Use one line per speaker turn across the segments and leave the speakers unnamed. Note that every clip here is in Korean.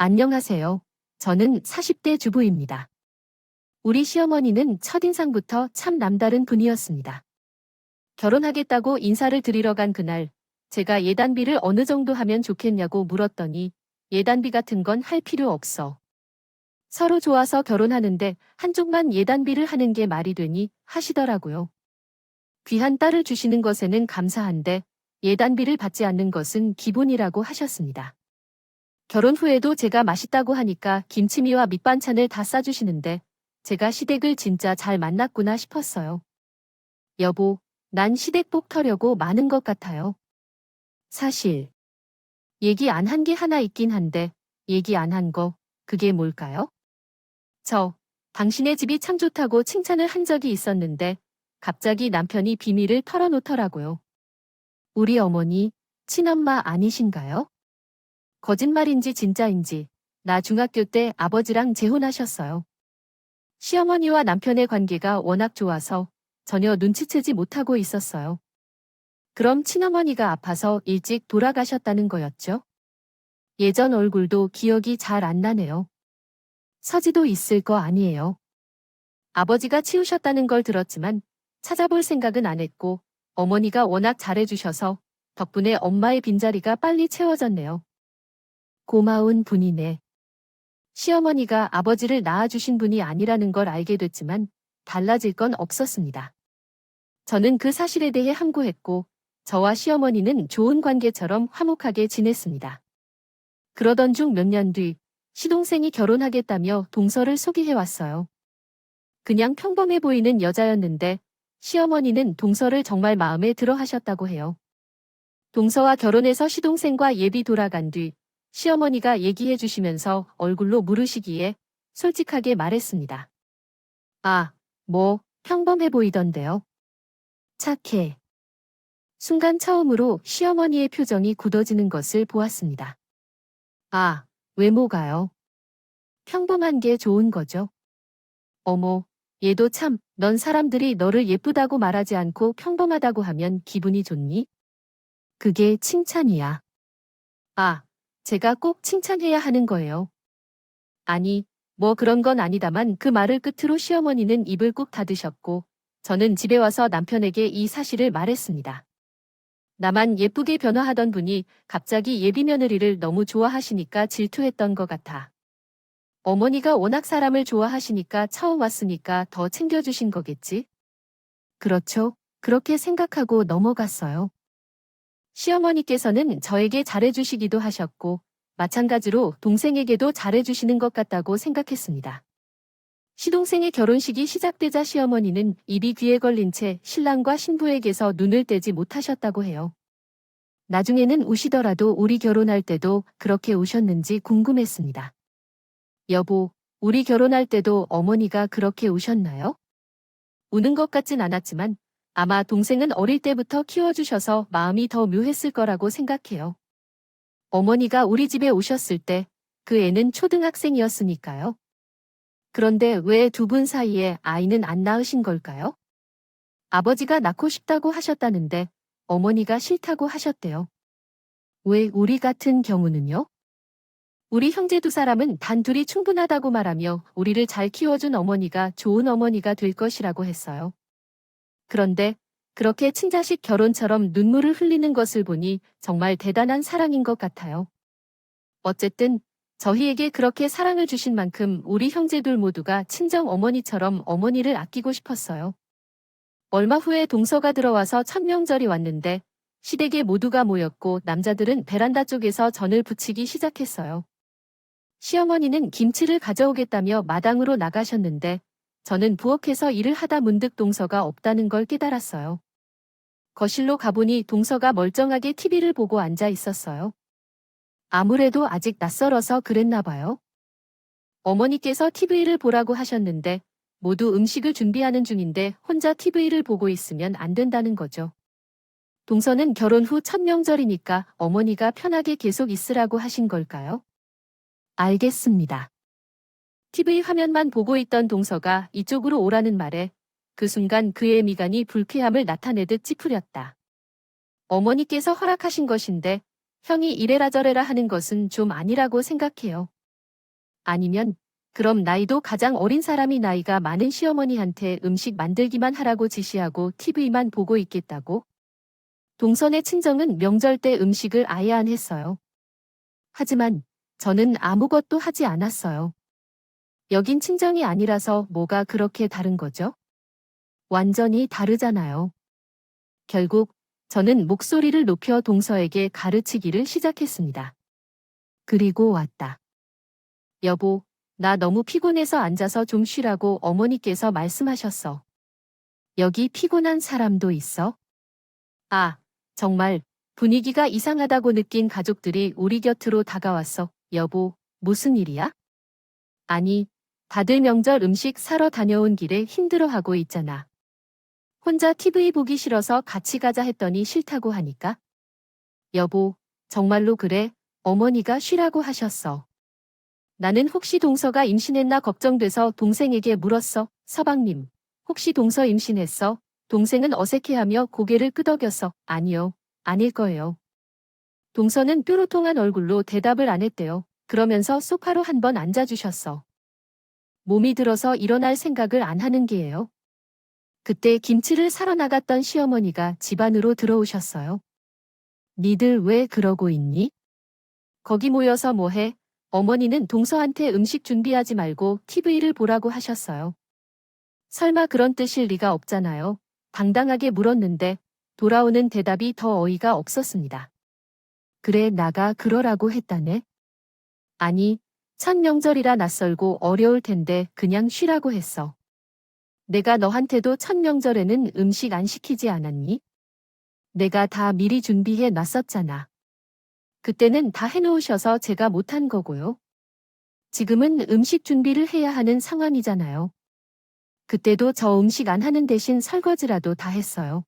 안녕하세요. 저는 40대 주부입니다. 우리 시어머니는 첫인상부터 참 남다른 분이었습니다. 결혼하겠다고 인사를 드리러 간 그날, 제가 예단비를 어느 정도 하면 좋겠냐고 물었더니 예단비 같은 건 할 필요 없어. 서로 좋아서 결혼하는데 한쪽만 예단비를 하는 게 말이 되니 하시더라고요. 귀한 딸을 주시는 것에는 감사한데 예단비를 받지 않는 것은 기본이라고 하셨습니다. 결혼 후에도 제가 맛있다고 하니까 김치미와 밑반찬을 다 싸주시는데 제가 시댁을 진짜 잘 만났구나 싶었어요. 여보, 난 시댁 복 터려고 많은 것 같아요. 사실 얘기 안 한 게 하나 있긴 한데 얘기 안 한 거 그게 뭘까요? 저 당신의 집이 참 좋다고 칭찬을 한 적이 있었는데 갑자기 남편이 비밀을 털어놓더라고요. 우리 어머니 친엄마 아니신가요? 거짓말인지 진짜인지 나 중학교 때 아버지랑 재혼하셨어요. 시어머니와 남편의 관계가 워낙 좋아서 전혀 눈치채지 못하고 있었어요. 그럼 친어머니가 아파서 일찍 돌아가셨다는 거였죠? 예전 얼굴도 기억이 잘 안 나네요. 서지도 있을 거 아니에요. 아버지가 치우셨다는 걸 들었지만 찾아볼 생각은 안 했고 어머니가 워낙 잘해주셔서 덕분에 엄마의 빈자리가 빨리 채워졌네요. 고마운 분이네. 시어머니가 아버지를 낳아주신 분이 아니라는 걸 알게 됐지만 달라질 건 없었습니다. 저는 그 사실에 대해 함구했고 저와 시어머니는 좋은 관계처럼 화목하게 지냈습니다. 그러던 중 몇 년 뒤 시동생이 결혼하겠다며 동서를 소개해왔어요. 그냥 평범해 보이는 여자였는데 시어머니는 동서를 정말 마음에 들어 하셨다고 해요. 동서와 결혼해서 시동생과 예비 돌아간 뒤 시어머니가 얘기해 주시면서 얼굴로 물으시기에 솔직하게 말했습니다. 아, 뭐, 평범해 보이던데요. 착해. 순간 처음으로 시어머니의 표정이 굳어지는 것을 보았습니다. 아, 외모가요. 평범한 게 좋은 거죠. 어머, 얘도 참, 넌 사람들이 너를 예쁘다고 말하지 않고 평범하다고 하면 기분이 좋니? 그게 칭찬이야. 아, 제가 꼭 칭찬해야 하는 거예요. 아니, 뭐 그런 건 아니다만 그 말을 끝으로 시어머니는 입을 꾹 닫으셨고 저는 집에 와서 남편에게 이 사실을 말했습니다. 나만 예쁘게 변화하던 분이 갑자기 예비 며느리를 너무 좋아하시니까 질투했던 것 같아. 어머니가 워낙 사람을 좋아하시니까 처음 왔으니까 더 챙겨주신 거겠지? 그렇죠. 그렇게 생각하고 넘어갔어요. 시어머니께서는 저에게 잘해주시기도 하셨고 마찬가지로 동생에게도 잘해주시는 것 같다고 생각했습니다. 시동생의 결혼식이 시작되자 시어머니는 입이 귀에 걸린 채 신랑과 신부에게서 눈을 떼지 못하셨다고 해요. 나중에는 우시더라도 우리 결혼할 때도 그렇게 우셨는지 궁금했습니다. 여보, 우리 결혼할 때도 어머니가 그렇게 우셨나요? 우는 것 같진 않았지만 아마 동생은 어릴 때부터 키워주셔서 마음이 더 묘했을 거라고 생각해요. 어머니가 우리 집에 오셨을 때 그 애는 초등학생이었으니까요. 그런데 왜 두 분 사이에 아이는 안 낳으신 걸까요? 아버지가 낳고 싶다고 하셨다는데 어머니가 싫다고 하셨대요. 왜 우리 같은 경우는요? 우리 형제 두 사람은 단둘이 충분하다고 말하며 우리를 잘 키워준 어머니가 좋은 어머니가 될 것이라고 했어요. 그런데 그렇게 친자식 결혼처럼 눈물을 흘리는 것을 보니 정말 대단한 사랑인 것 같아요. 어쨌든 저희에게 그렇게 사랑을 주신 만큼 우리 형제들 모두가 친정 어머니처럼 어머니를 아끼고 싶었어요. 얼마 후에 동서가 들어와서 천명절이 왔는데 시댁에 모두가 모였고 남자들은 베란다 쪽에서 전을 부치기 시작했어요. 시어머니는 김치를 가져오겠다며 마당으로 나가셨는데 저는 부엌에서 일을 하다 문득 동서가 없다는 걸 깨달았어요. 거실로 가보니 동서가 멀쩡하게 TV를 보고 앉아 있었어요. 아무래도 아직 낯설어서 그랬나 봐요. 어머니께서 TV를 보라고 하셨는데 모두 음식을 준비하는 중인데 혼자 TV를 보고 있으면 안 된다는 거죠. 동서는 결혼 후 첫 명절이니까 어머니가 편하게 계속 있으라고 하신 걸까요? 알겠습니다. TV 화면만 보고 있던 동서가 이쪽으로 오라는 말에 그 순간 그의 미간이 불쾌함을 나타내듯 찌푸렸다. 어머니께서 허락하신 것인데 형이 이래라 저래라 하는 것은 좀 아니라고 생각해요. 아니면 그럼 나이도 가장 어린 사람이 나이가 많은 시어머니한테 음식 만들기만 하라고 지시하고 TV만 보고 있겠다고? 동선의 친정은 명절 때 음식을 아예 안 했어요. 하지만 저는 아무것도 하지 않았어요. 여긴 친정이 아니라서 뭐가 그렇게 다른 거죠? 완전히 다르잖아요. 결국 저는 목소리를 높여 동서에게 가르치기를 시작했습니다. 그리고 왔다. 여보, 나 너무 피곤해서 앉아서 좀 쉬라고 어머니께서 말씀하셨어. 여기 피곤한 사람도 있어? 아, 정말 분위기가 이상하다고 느낀 가족들이 우리 곁으로 다가왔어. 여보, 무슨 일이야? 아니, 다들 명절 음식 사러 다녀온 길에 힘들어하고 있잖아. 혼자 TV 보기 싫어서 같이 가자 했더니 싫다고 하니까? 여보, 정말로 그래? 어머니가 쉬라고 하셨어. 나는 혹시 동서가 임신했나 걱정돼서 동생에게 물었어. 서방님, 혹시 동서 임신했어? 동생은 어색해하며 고개를 끄덕였어. 아니요, 아닐 거예요. 동서는 뾰로통한 얼굴로 대답을 안 했대요. 그러면서 소파로 한번 앉아주셨어. 몸이 들어서 일어날 생각을 안 하는 게예요. 그때 김치를 사러 나갔던 시어머니가 집 안으로 들어오셨어요. 니들 왜 그러고 있니? 거기 모여서 뭐해? 어머니는 동서한테 음식 준비하지 말고 TV를 보라고 하셨어요. 설마 그런 뜻일 리가 없잖아요. 당당하게 물었는데 돌아오는 대답이 더 어이가 없었습니다. 그래, 나가 그러라고 했다네. 아니, 첫 명절이라 낯설고 어려울 텐데 그냥 쉬라고 했어. 내가 너한테도 첫 명절에는 음식 안 시키지 않았니? 내가 다 미리 준비해 놨었잖아. 그때는 다 해놓으셔서 제가 못한 거고요. 지금은 음식 준비를 해야 하는 상황이잖아요. 그때도 저 음식 안 하는 대신 설거지라도 다 했어요.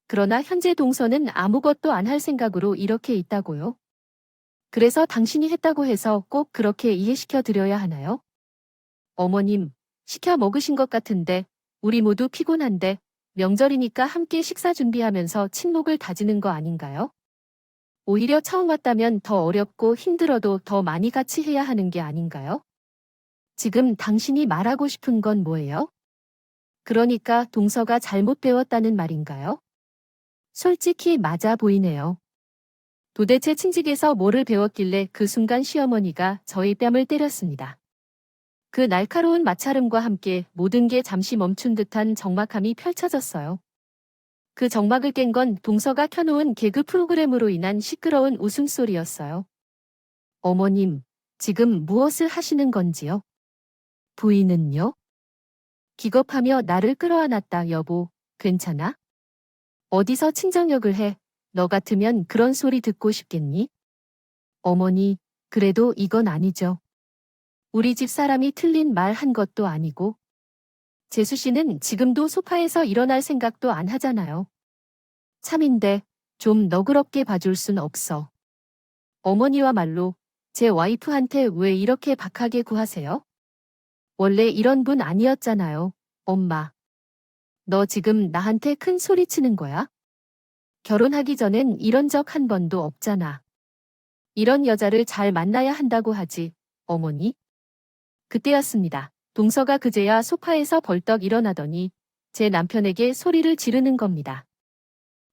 그러나 현재 동서는 아무것도 안 할 생각으로 이렇게 있다고요. 그래서 당신이 했다고 해서 꼭 그렇게 이해시켜 드려야 하나요? 어머님, 시켜 먹으신 것 같은데 우리 모두 피곤한데 명절이니까 함께 식사 준비하면서 친목을 다지는 거 아닌가요? 오히려 처음 왔다면 더 어렵고 힘들어도 더 많이 같이 해야 하는 게 아닌가요? 지금 당신이 말하고 싶은 건 뭐예요? 그러니까 동서가 잘못 배웠다는 말인가요? 솔직히 맞아 보이네요. 도대체 친직에서 뭐를 배웠길래 그 순간 시어머니가 저희 뺨을 때렸습니다. 그 날카로운 마찰음과 함께 모든 게 잠시 멈춘 듯한 적막함이 펼쳐졌어요. 그 적막을 깬 건 동서가 켜놓은 개그 프로그램으로 인한 시끄러운 웃음소리였어요. 어머님, 지금 무엇을 하시는 건지요? 부인은요? 기겁하며 나를 끌어안았다. 여보, 괜찮아? 어디서 친정역을 해? 너 같으면 그런 소리 듣고 싶겠니? 어머니, 그래도 이건 아니죠. 우리 집 사람이 틀린 말 한 것도 아니고. 재수 씨는 지금도 소파에서 일어날 생각도 안 하잖아요. 참인데 좀 너그럽게 봐줄 순 없어. 어머니와 말로 제 와이프한테 왜 이렇게 박하게 구하세요? 원래 이런 분 아니었잖아요, 엄마. 너 지금 나한테 큰 소리 치는 거야? 결혼하기 전엔 이런 적 한 번도 없잖아. 이런 여자를 잘 만나야 한다고 하지, 어머니? 그때였습니다. 동서가 그제야 소파에서 벌떡 일어나더니 제 남편에게 소리를 지르는 겁니다.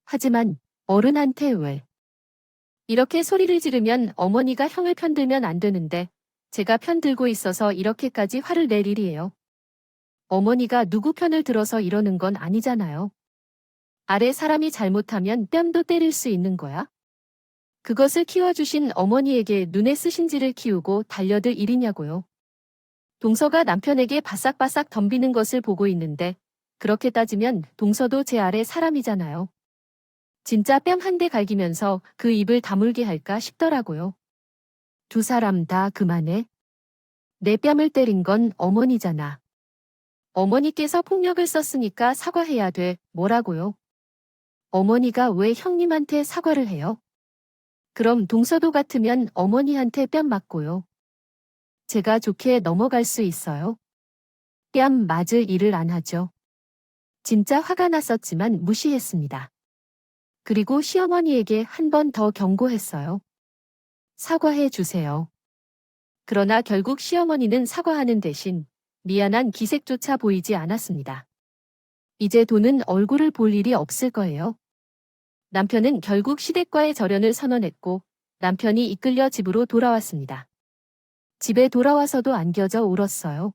하지만 어른한테 왜? 이렇게 소리를 지르면 어머니가 형을 편들면 안 되는데 제가 편들고 있어서 이렇게까지 화를 낼 일이에요. 어머니가 누구 편을 들어서 이러는 건 아니잖아요. 아래 사람이 잘못하면 뺨도 때릴 수 있는 거야? 그것을 키워주신 어머니에게 눈에 쓰신지를 키우고 달려들 일이냐고요. 동서가 남편에게 바싹바싹 덤비는 것을 보고 있는데 그렇게 따지면 동서도 제 아래 사람이잖아요. 진짜 뺨 한 대 갈기면서 그 입을 다물게 할까 싶더라고요. 두 사람 다 그만해. 내 뺨을 때린 건 어머니잖아. 어머니께서 폭력을 썼으니까 사과해야 돼. 뭐라고요? 어머니가 왜 형님한테 사과를 해요? 그럼 동서도 같으면 어머니한테 뺨 맞고요. 제가 좋게 넘어갈 수 있어요? 뺨 맞을 일을 안 하죠. 진짜 화가 났었지만 무시했습니다. 그리고 시어머니에게 한 번 더 경고했어요. 사과해 주세요. 그러나 결국 시어머니는 사과하는 대신 미안한 기색조차 보이지 않았습니다. 이제 돈은 얼굴을 볼 일이 없을 거예요. 남편은 결국 시댁과의 절연을 선언했고 남편이 이끌려 집으로 돌아왔습니다. 집에 돌아와서도 안겨져 울었어요.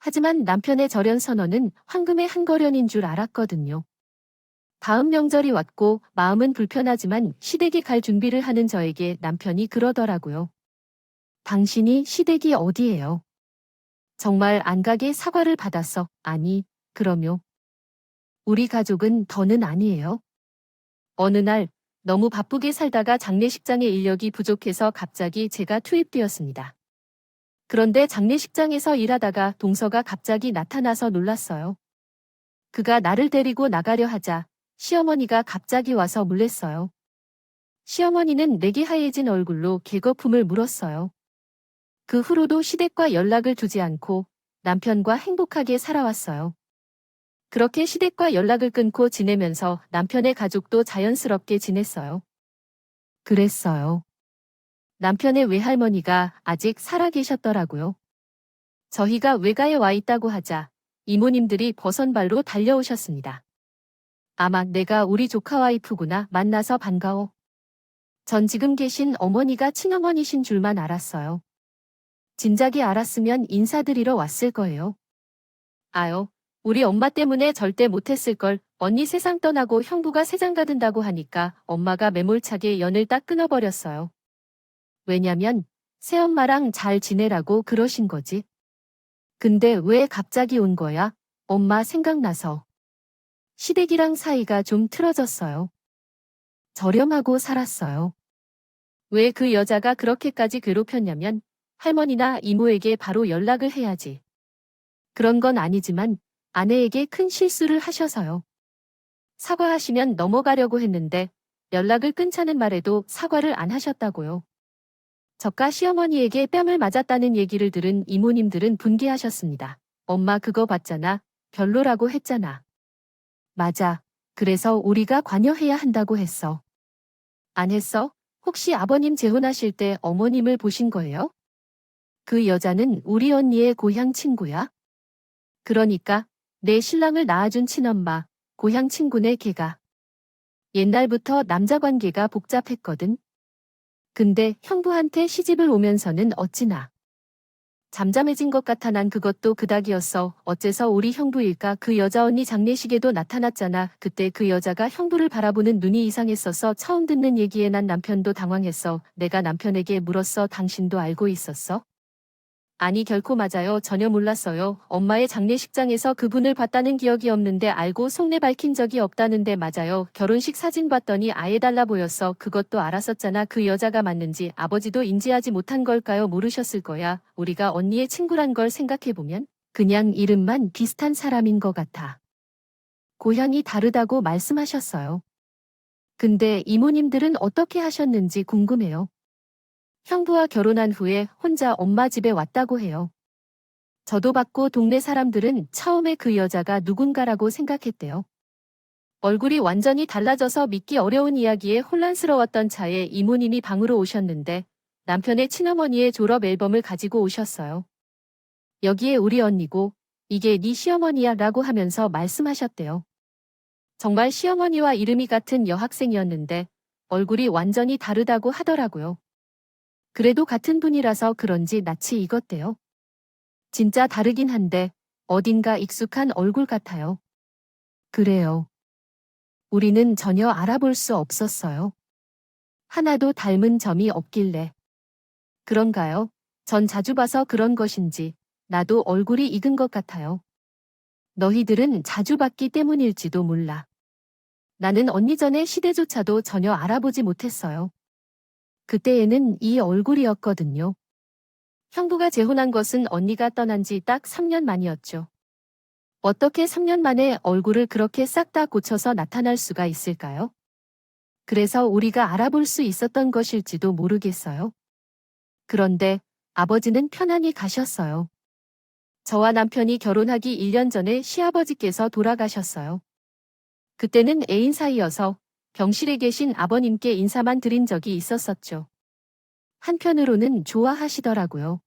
하지만 남편의 절연 선언은 황금의 한거련인 줄 알았거든요. 다음 명절이 왔고 마음은 불편하지만 시댁에 갈 준비를 하는 저에게 남편이 그러더라고요. 당신이 시댁이 어디예요? 정말 안 가게 사과를 받았어. 아니, 그럼요. 우리 가족은 더는 아니에요. 어느 날 너무 바쁘게 살다가 장례식장에 인력이 부족해서 갑자기 제가 투입되었습니다. 그런데 장례식장에서 일하다가 동서가 갑자기 나타나서 놀랐어요. 그가 나를 데리고 나가려 하자 시어머니가 갑자기 와서 물랬어요. 시어머니는 내게 하얘진 얼굴로 개거품을 물었어요. 그 후로도 시댁과 연락을 두지 않고 남편과 행복하게 살아왔어요. 그렇게 시댁과 연락을 끊고 지내면서 남편의 가족도 자연스럽게 지냈어요. 그랬어요. 남편의 외할머니가 아직 살아계셨더라고요. 저희가 외가에 와 있다고 하자 이모님들이 버선발로 달려오셨습니다. 아마 내가 우리 조카 와이프구나. 만나서 반가워. 전 지금 계신 어머니가 친어머니신 줄만 알았어요. 진작에 알았으면 인사드리러 왔을 거예요. 아유, 우리 엄마 때문에 절대 못했을걸. 언니 세상 떠나고 형부가 세장 가든다고 하니까 엄마가 매몰차게 연을 딱 끊어버렸어요. 왜냐면 새엄마랑 잘 지내라고 그러신 거지. 근데 왜 갑자기 온 거야? 엄마 생각나서. 시댁이랑 사이가 좀 틀어졌어요. 저렴하고 살았어요. 왜 그 여자가 그렇게까지 괴롭혔냐면 할머니나 이모에게 바로 연락을 해야지. 그런 건 아니지만 아내에게 큰 실수를 하셔서요. 사과하시면 넘어가려고 했는데 연락을 끊자는 말에도 사과를 안 하셨다고요. 저가 시어머니에게 뺨을 맞았다는 얘기를 들은 이모님들은 분개하셨습니다. 엄마 그거 봤잖아. 별로라고 했잖아. 맞아. 그래서 우리가 관여해야 한다고 했어. 안 했어? 혹시 아버님 재혼하실 때 어머님을 보신 거예요? 그 여자는 우리 언니의 고향 친구야. 그러니까 내 신랑을 낳아준 친엄마, 고향 친구네 걔가. 옛날부터 남자 관계가 복잡했거든. 근데 형부한테 시집을 오면서는 어찌나 잠잠해진 것 같아. 난 그것도 그닥이었어. 어째서 우리 형부일까? 그 여자 언니 장례식에도 나타났잖아. 그때 그 여자가 형부를 바라보는 눈이 이상했어서 처음 듣는 얘기에 난 남편도 당황했어. 내가 남편에게 물었어. 당신도 알고 있었어? 아니 결코 맞아요. 전혀 몰랐어요. 엄마의 장례식장에서 그분을 봤다는 기억이 없는데 알고 속내 밝힌 적이 없다는데 맞아요. 결혼식 사진 봤더니 아예 달라 보였어. 그것도 알았었잖아. 그 여자가 맞는지 아버지도 인지하지 못한 걸까요? 모르셨을 거야. 우리가 언니의 친구란 걸 생각해보면 그냥 이름만 비슷한 사람인 것 같아. 고향이 다르다고 말씀하셨어요. 근데 이모님들은 어떻게 하셨는지 궁금해요. 형부와 결혼한 후에 혼자 엄마 집에 왔다고 해요. 저도 봤고 동네 사람들은 처음에 그 여자가 누군가라고 생각했대요. 얼굴이 완전히 달라져서 믿기 어려운 이야기에 혼란스러웠던 차에 이모님이 방으로 오셨는데 남편의 친어머니의 졸업 앨범을 가지고 오셨어요. 여기에 우리 언니고 이게 네 시어머니야 라고 하면서 말씀하셨대요. 정말 시어머니와 이름이 같은 여학생이었는데 얼굴이 완전히 다르다고 하더라고요. 그래도 같은 분이라서 그런지 낯이 익었대요. 진짜 다르긴 한데 어딘가 익숙한 얼굴 같아요. 그래요. 우리는 전혀 알아볼 수 없었어요. 하나도 닮은 점이 없길래. 그런가요? 전 자주 봐서 그런 것인지 나도 얼굴이 익은 것 같아요. 너희들은 자주 봤기 때문일지도 몰라. 나는 언니 전에 시대조차도 전혀 알아보지 못했어요. 그때에는 이 얼굴이었거든요. 형부가 재혼한 것은 언니가 떠난 지 딱 3년 만이었죠. 어떻게 3년 만에 얼굴을 그렇게 싹 다 고쳐서 나타날 수가 있을까요? 그래서 우리가 알아볼 수 있었던 것일지도 모르겠어요. 그런데 아버지는 편안히 가셨어요. 저와 남편이 결혼하기 1년 전에 시아버지께서 돌아가셨어요. 그때는 애인 사이여서 병실에 계신 아버님께 인사만 드린 적이 있었었죠. 한편으로는 좋아하시더라고요.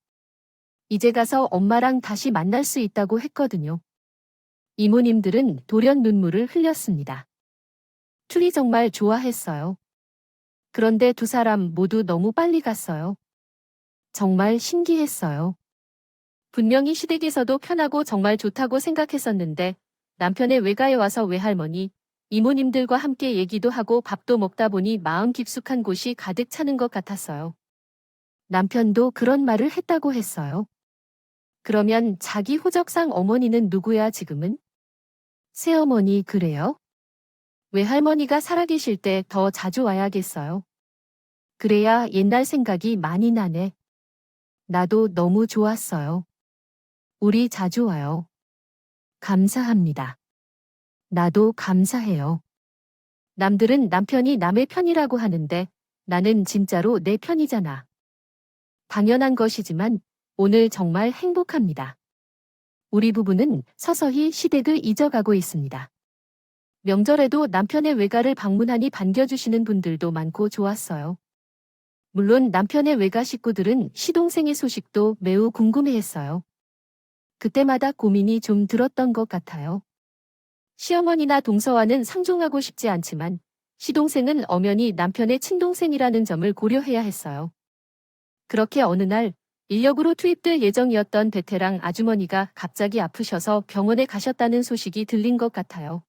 이제 가서 엄마랑 다시 만날 수 있다고 했거든요. 이모님들은 돌연 눈물을 흘렸습니다. 둘이 정말 좋아했어요. 그런데 두 사람 모두 너무 빨리 갔어요. 정말 신기했어요. 분명히 시댁에서도 편하고 정말 좋다고 생각했었는데 남편의 외가에 와서 외할머니, 이모님들과 함께 얘기도 하고 밥도 먹다 보니 마음 깊숙한 곳이 가득 차는 것 같았어요. 남편도 그런 말을 했다고 했어요. 그러면 자기 호적상 어머니는 누구야 지금은? 새어머니 그래요? 외할머니가 살아계실 때 더 자주 와야겠어요. 그래야 옛날 생각이 많이 나네. 나도 너무 좋았어요. 우리 자주 와요. 감사합니다. 나도 감사해요. 남들은 남편이 남의 편이라고 하는데 나는 진짜로 내 편이잖아. 당연한 것이지만 오늘 정말 행복합니다. 우리 부부는 서서히 시댁을 잊어가고 있습니다. 명절에도 남편의 외가를 방문하니 반겨주시는 분들도 많고 좋았어요. 물론 남편의 외가 식구들은 시동생의 소식도 매우 궁금해했어요. 그때마다 고민이 좀 들었던 것 같아요. 시어머니나 동서와는 상종하고 싶지 않지만 시동생은 엄연히 남편의 친동생이라는 점을 고려해야 했어요. 그렇게 어느 날 인력으로 투입될 예정이었던 베테랑 아주머니가 갑자기 아프셔서 병원에 가셨다는 소식이 들린 것 같아요.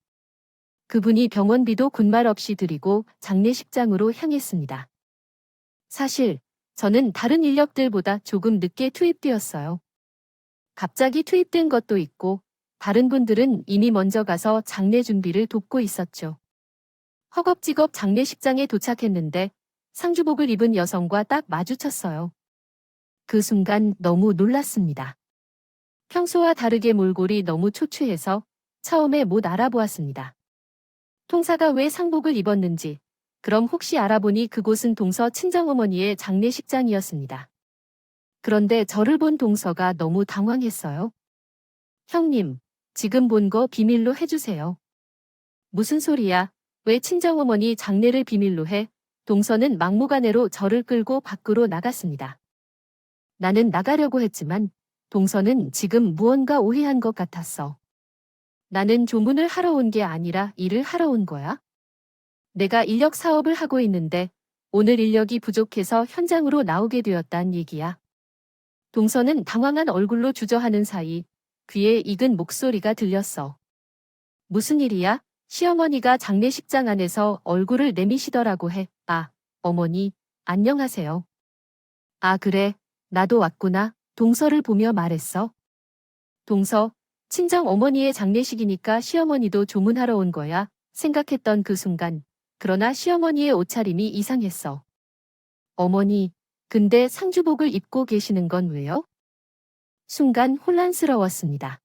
그분이 병원비도 군말 없이 드리고 장례식장으로 향했습니다. 사실 저는 다른 인력들보다 조금 늦게 투입되었어요. 갑자기 투입된 것도 있고 다른 분들은 이미 먼저 가서 장례 준비를 돕고 있었죠. 허겁지겁 장례식장에 도착했는데 상주복을 입은 여성과 딱 마주쳤어요. 그 순간 너무 놀랐습니다. 평소와 다르게 몰골이 너무 초췌해서 처음에 못 알아보았습니다. 통사가 왜 상복을 입었는지, 그럼 혹시 알아보니 그곳은 동서 친정어머니의 장례식장이었습니다. 그런데 저를 본 동서가 너무 당황했어요. 형님, 지금 본 거 비밀로 해주세요. 무슨 소리야? 왜 친정어머니 장례를 비밀로 해? 동서는 막무가내로 저를 끌고 밖으로 나갔습니다. 나는 나가려고 했지만 동서는 지금 무언가 오해한 것 같았어. 나는 조문을 하러 온 게 아니라 일을 하러 온 거야? 내가 인력 사업을 하고 있는데 오늘 인력이 부족해서 현장으로 나오게 되었단 얘기야. 동서는 당황한 얼굴로 주저하는 사이 귀에 익은 목소리가 들렸어. 무슨 일이야? 시어머니가 장례식장 안에서 얼굴을 내미시더라고 해. 아, 어머니, 안녕하세요. 아, 그래. 나도 왔구나. 동서를 보며 말했어. 동서, 친정 어머니의 장례식이니까 시어머니도 조문하러 온 거야. 생각했던 그 순간. 그러나 시어머니의 옷차림이 이상했어. 어머니, 근데 상주복을 입고 계시는 건 왜요? 순간 혼란스러웠습니다.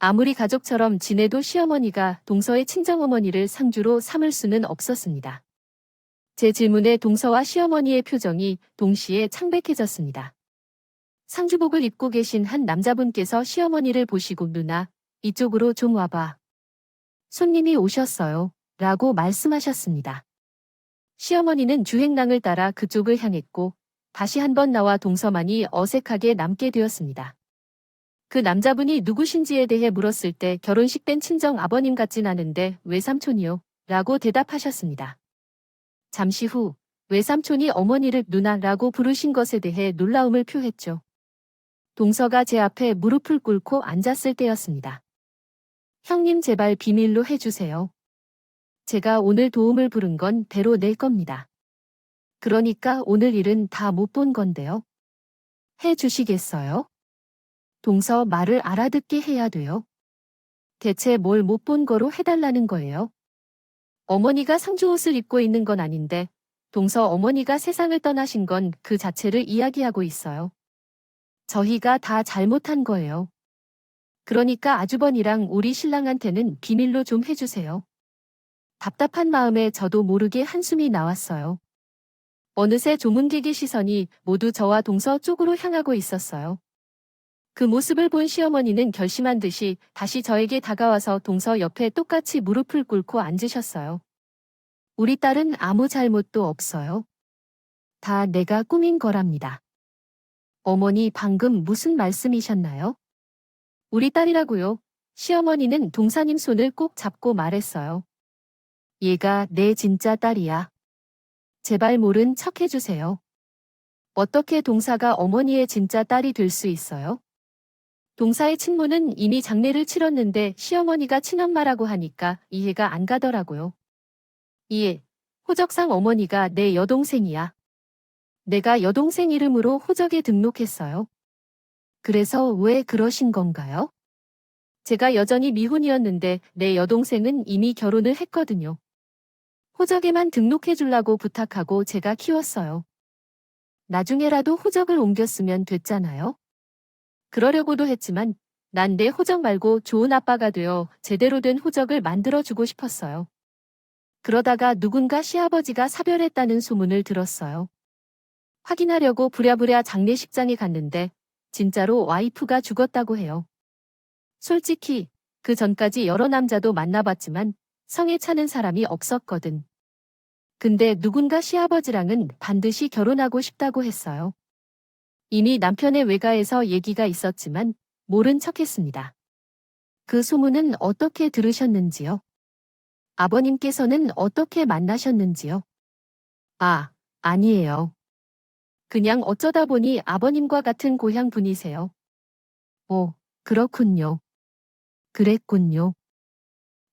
아무리 가족처럼 지내도 시어머니가 동서의 친정어머니를 상주로 삼을 수는 없었습니다. 제 질문에 동서와 시어머니의 표정이 동시에 창백해졌습니다. 상주복을 입고 계신 한 남자분께서 시어머니를 보시고 누나, 이쪽으로 좀 와봐. 손님이 오셨어요. 라고 말씀하셨습니다. 시어머니는 주행랑을 따라 그쪽을 향했고 다시 한번 나와 동서만이 어색하게 남게 되었습니다. 그 남자분이 누구신지에 대해 물었을 때 결혼식 땐 친정 아버님 같진 않은데 외삼촌이요. 라고 대답하셨습니다. 잠시 후 외삼촌이 어머니를 누나라고 부르신 것에 대해 놀라움을 표했죠. 동서가 제 앞에 무릎을 꿇고 앉았을 때였습니다. 형님 제발 비밀로 해주세요. 제가 오늘 도움을 부른 건 대로 낼 겁니다. 그러니까 오늘 일은 다 못 본 건데요. 해주시겠어요? 동서 말을 알아듣게 해야 돼요. 대체 뭘 못 본 거로 해달라는 거예요? 어머니가 상주옷을 입고 있는 건 아닌데 동서 어머니가 세상을 떠나신 건 그 자체를 이야기하고 있어요. 저희가 다 잘못한 거예요. 그러니까 아주버니랑 우리 신랑한테는 비밀로 좀 해주세요. 답답한 마음에 저도 모르게 한숨이 나왔어요. 어느새 조문객의 시선이 모두 저와 동서 쪽으로 향하고 있었어요. 그 모습을 본 시어머니는 결심한 듯이 다시 저에게 다가와서 동서 옆에 똑같이 무릎을 꿇고 앉으셨어요. 우리 딸은 아무 잘못도 없어요. 다 내가 꾸민 거랍니다. 어머니 방금 무슨 말씀이셨나요? 우리 딸이라고요. 시어머니는 동사님 손을 꼭 잡고 말했어요. 얘가 내 진짜 딸이야. 제발 모른 척 해주세요. 어떻게 동사가 어머니의 진짜 딸이 될 수 있어요? 동사의 친모는 이미 장례를 치렀는데 시어머니가 친엄마라고 하니까 이해가 안 가더라고요. 이해. 호적상 어머니가 내 여동생이야. 내가 여동생 이름으로 호적에 등록했어요. 그래서 왜 그러신 건가요? 제가 여전히 미혼이었는데 내 여동생은 이미 결혼을 했거든요. 호적에만 등록해주려고 부탁하고 제가 키웠어요. 나중에라도 호적을 옮겼으면 됐잖아요. 그러려고도 했지만 난 내 호적 말고 좋은 아빠가 되어 제대로 된 호적을 만들어주고 싶었어요. 그러다가 누군가 시아버지가 사별했다는 소문을 들었어요. 확인하려고 부랴부랴 장례식장에 갔는데 진짜로 와이프가 죽었다고 해요. 솔직히 그 전까지 여러 남자도 만나봤지만 성에 차는 사람이 없었거든. 근데 누군가 시아버지랑은 반드시 결혼하고 싶다고 했어요. 이미 남편의 외가에서 얘기가 있었지만 모른 척했습니다. 그 소문은 어떻게 들으셨는지요? 아버님께서는 어떻게 만나셨는지요? 아, 아니에요. 그냥 어쩌다 보니 아버님과 같은 고향 분이세요. 오, 그렇군요. 그랬군요.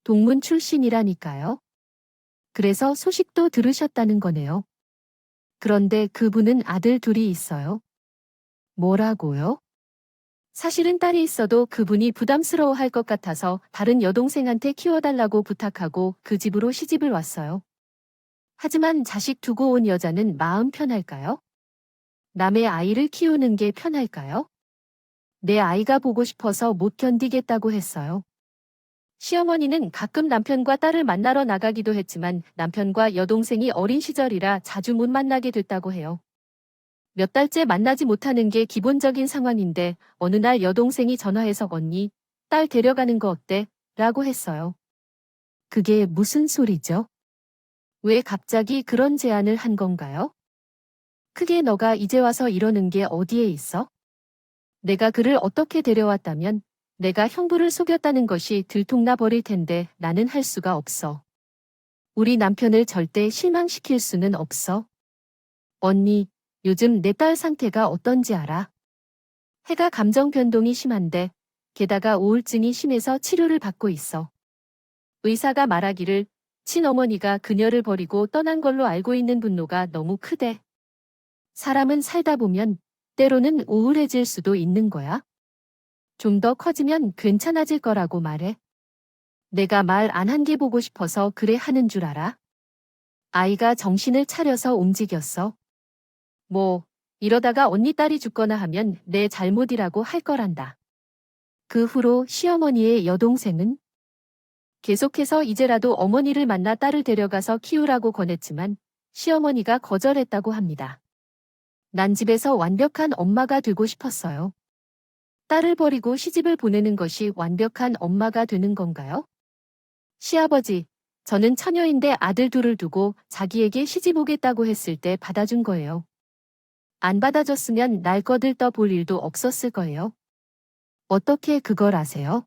동문 출신이라니까요. 그래서 소식도 들으셨다는 거네요. 그런데 그분은 아들 둘이 있어요. 뭐라고요? 사실은 딸이 있어도 그분이 부담스러워할 것 같아서 다른 여동생한테 키워달라고 부탁하고 그 집으로 시집을 왔어요. 하지만 자식 두고 온 여자는 마음 편할까요? 남의 아이를 키우는 게 편할까요? 내 아이가 보고 싶어서 못 견디겠다고 했어요. 시어머니는 가끔 남편과 딸을 만나러 나가기도 했지만 남편과 여동생이 어린 시절이라 자주 못 만나게 됐다고 해요. 몇 달째 만나지 못하는 게 기본적인 상황인데 어느 날 여동생이 전화해서 언니, 딸 데려가는 거 어때? 라고 했어요. 그게 무슨 소리죠? 왜 갑자기 그런 제안을 한 건가요? 크게 너가 이제 와서 이러는 게 어디에 있어? 내가 그를 어떻게 데려왔다면 내가 형부를 속였다는 것이 들통나 버릴 텐데 나는 할 수가 없어. 우리 남편을 절대 실망시킬 수는 없어. 언니, 요즘 내 딸 상태가 어떤지 알아? 해가 감정 변동이 심한데 게다가 우울증이 심해서 치료를 받고 있어. 의사가 말하기를 친어머니가 그녀를 버리고 떠난 걸로 알고 있는 분노가 너무 크대. 사람은 살다 보면 때로는 우울해질 수도 있는 거야. 좀 더 커지면 괜찮아질 거라고 말해. 내가 말 안 한 게 보고 싶어서 그래 하는 줄 알아? 아이가 정신을 차려서 움직였어. 뭐, 이러다가 언니 딸이 죽거나 하면 내 잘못이라고 할 거란다. 그 후로 시어머니의 여동생은 계속해서 이제라도 어머니를 만나 딸을 데려가서 키우라고 권했지만 시어머니가 거절했다고 합니다. 난 집에서 완벽한 엄마가 되고 싶었어요. 딸을 버리고 시집을 보내는 것이 완벽한 엄마가 되는 건가요? 시아버지, 저는 처녀인데 아들 둘을 두고 자기에게 시집 오겠다고 했을 때 받아준 거예요. 안 받아줬으면 날 거들떠 볼 일도 없었을 거예요. 어떻게 그걸 아세요?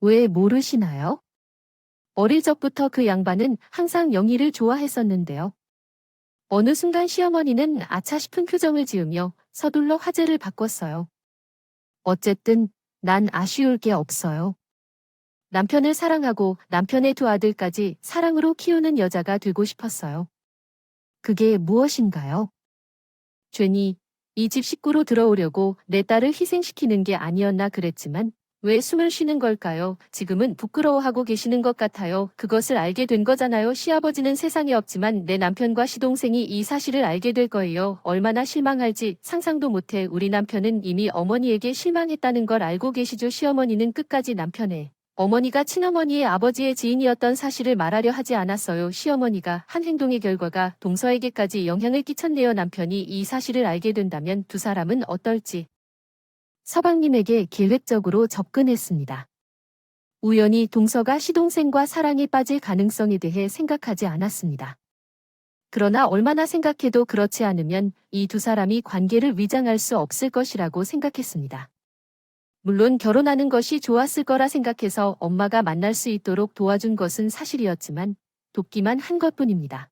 왜 모르시나요? 어릴 적부터 그 양반은 항상 영희를 좋아했었는데요. 어느 순간 시어머니는 아차 싶은 표정을 지으며 서둘러 화제를 바꿨어요. 어쨌든 난 아쉬울 게 없어요. 남편을 사랑하고 남편의 두 아들까지 사랑으로 키우는 여자가 되고 싶었어요. 그게 무엇인가요? 괜히 이 집 식구로 들어오려고 내 딸을 희생시키는 게 아니었나 그랬지만 왜 숨을 쉬는 걸까요? 지금은 부끄러워하고 계시는 것 같아요. 그것을 알게 된 거잖아요. 시아버지는 세상에 없지만 내 남편과 시동생이 이 사실을 알게 될 거예요. 얼마나 실망할지 상상도 못해. 우리 남편은 이미 어머니에게 실망했다는 걸 알고 계시죠. 시어머니는 끝까지 남편의 어머니가 친어머니의 아버지의 지인이었던 사실을 말하려 하지 않았어요. 시어머니가 한 행동의 결과가 동서에게까지 영향을 끼쳤네요. 남편이 이 사실을 알게 된다면 두 사람은 어떨지. 서방님에게 계획적으로 접근했습니다. 우연히 동서가 시동생과 사랑에 빠질 가능성에 대해 생각하지 않았습니다. 그러나 얼마나 생각해도 그렇지 않으면 이 두 사람이 관계를 위장할 수 없을 것이라고 생각했습니다. 물론 결혼하는 것이 좋았을 거라 생각해서 엄마가 만날 수 있도록 도와준 것은 사실이었지만 돕기만 한 것뿐입니다.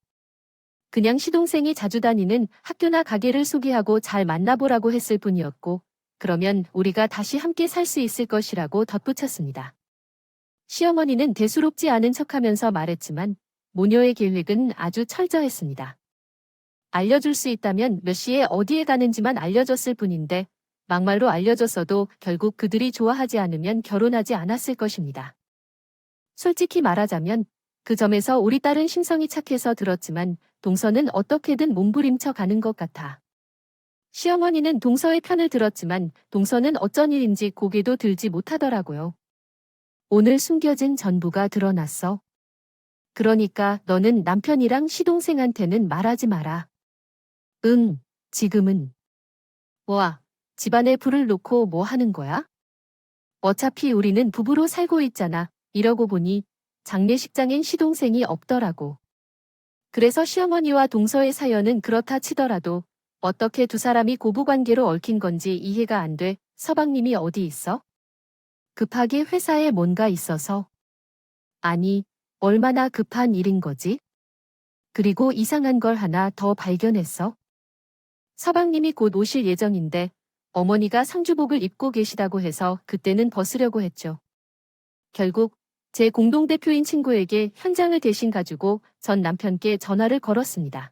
그냥 시동생이 자주 다니는 학교나 가게를 소개하고 잘 만나보라고 했을 뿐이었고, 그러면 우리가 다시 함께 살 수 있을 것이라고 덧붙였습니다. 시어머니는 대수롭지 않은 척하면서 말했지만 모녀의 계획은 아주 철저했습니다. 알려줄 수 있다면 몇 시에 어디에 가는지만 알려줬을 뿐인데 막말로 알려줬어도 결국 그들이 좋아하지 않으면 결혼하지 않았을 것입니다. 솔직히 말하자면 그 점에서 우리 딸은 심성이 착해서 들었지만 동서는 어떻게든 몸부림쳐 가는 것 같아. 시어머니는 동서의 편을 들었지만 동서는 어쩐 일인지 고개도 들지 못하더라고요. 오늘 숨겨진 전부가 드러났어. 그러니까 너는 남편이랑 시동생한테는 말하지 마라. 응, 지금은. 와, 집안에 불을 놓고 뭐 하는 거야? 어차피 우리는 부부로 살고 있잖아. 이러고 보니 장례식장엔 시동생이 없더라고. 그래서 시어머니와 동서의 사연은 그렇다 치더라도 어떻게 두 사람이 고부관계로 얽힌 건지 이해가 안 돼. 서방님이 어디 있어? 급하게 회사에 뭔가 있어서. 아니, 얼마나 급한 일인 거지? 그리고 이상한 걸 하나 더 발견했어. 서방님이 곧 오실 예정인데 어머니가 상주복을 입고 계시다고 해서 그때는 벗으려고 했죠. 결국 제 공동대표인 친구에게 현장을 대신 가지고 전 남편께 전화를 걸었습니다.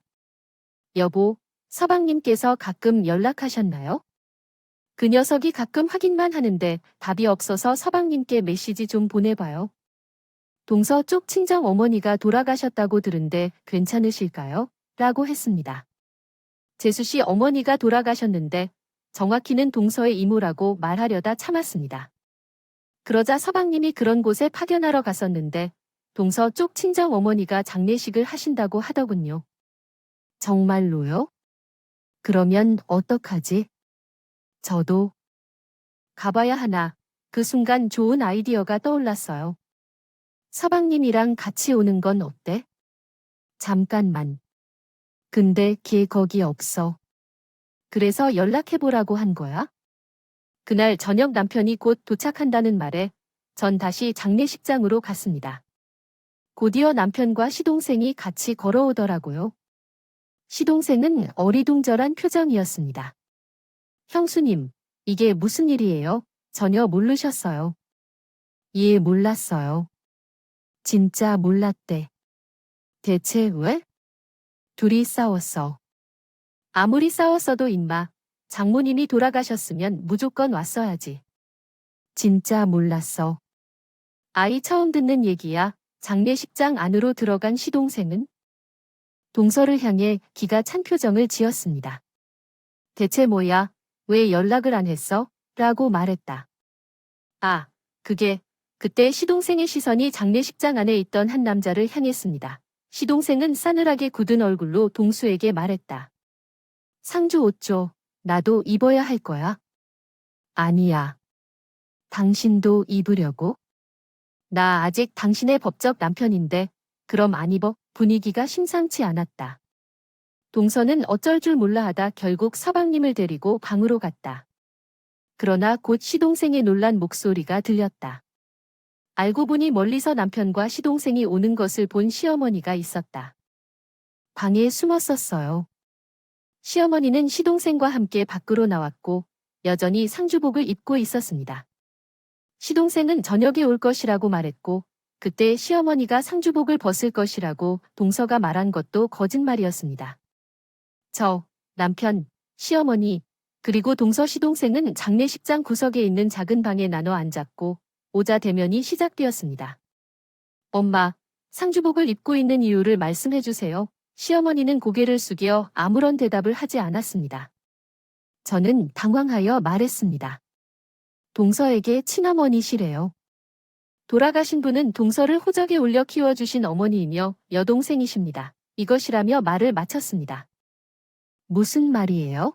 여보, 서방님께서 가끔 연락하셨나요? 그 녀석이 가끔 확인만 하는데 답이 없어서 서방님께 메시지 좀 보내봐요. 동서 쪽 친정 어머니가 돌아가셨다고 들은데 괜찮으실까요? 라고 했습니다. 재수 씨 어머니가 돌아가셨는데 정확히는 동서의 이모라고 말하려다 참았습니다. 그러자 서방님이 그런 곳에 파견하러 갔었는데 동서 쪽 친정 어머니가 장례식을 하신다고 하더군요. 정말로요? 그러면 어떡하지? 저도 가봐야 하나. 그 순간 좋은 아이디어가 떠올랐어요. 서방님이랑 같이 오는 건 어때? 잠깐만. 근데 걔 거기 없어. 그래서 연락해보라고 한 거야? 그날 저녁 남편이 곧 도착한다는 말에 전 다시 장례식장으로 갔습니다. 곧이어 남편과 시동생이 같이 걸어오더라고요. 시동생은 어리둥절한 표정이었습니다. 형수님, 이게 무슨 일이에요? 전혀 모르셨어요. 예, 몰랐어요. 진짜 몰랐대. 대체 왜? 둘이 싸웠어. 아무리 싸웠어도 임마, 장모님이 돌아가셨으면 무조건 왔어야지. 진짜 몰랐어. 아이 처음 듣는 얘기야. 장례식장 안으로 들어간 시동생은 동서를 향해 기가 찬 표정을 지었습니다. 대체 뭐야? 왜 연락을 안 했어? 라고 말했다. 아, 그때 시동생의 시선이 장례식장 안에 있던 한 남자를 향했습니다. 시동생은 싸늘하게 굳은 얼굴로 동수에게 말했다. 상주 옷 줘. 나도 입어야 할 거야. 아니야. 당신도 입으려고? 나 아직 당신의 법적 남편인데 그럼 안 입어? 분위기가 심상치 않았다. 동서는 어쩔 줄 몰라 하다 결국 서방님을 데리고 방으로 갔다. 그러나 곧 시동생의 놀란 목소리가 들렸다. 알고 보니 멀리서 남편과 시동생이 오는 것을 본 시어머니가 있었다. 방에 숨었었어요. 시어머니는 시동생과 함께 밖으로 나왔고 여전히 상주복을 입고 있었습니다. 시동생은 저녁에 올 것이라고 말했고 그때 시어머니가 상주복을 벗을 것이라고 동서가 말한 것도 거짓말이었습니다. 남편, 시어머니, 그리고 동서 시동생은 장례식장 구석에 있는 작은 방에 나눠 앉았고 오자 대면이 시작되었습니다. 엄마, 상주복을 입고 있는 이유를 말씀해 주세요. 시어머니는 고개를 숙여 아무런 대답을 하지 않았습니다. 저는 당황하여 말했습니다. 동서에게 친어머니시래요. 돌아가신 분은 동서를 호적에 올려 키워주신 어머니이며 여동생이십니다. 이것이라며 말을 마쳤습니다. 무슨 말이에요?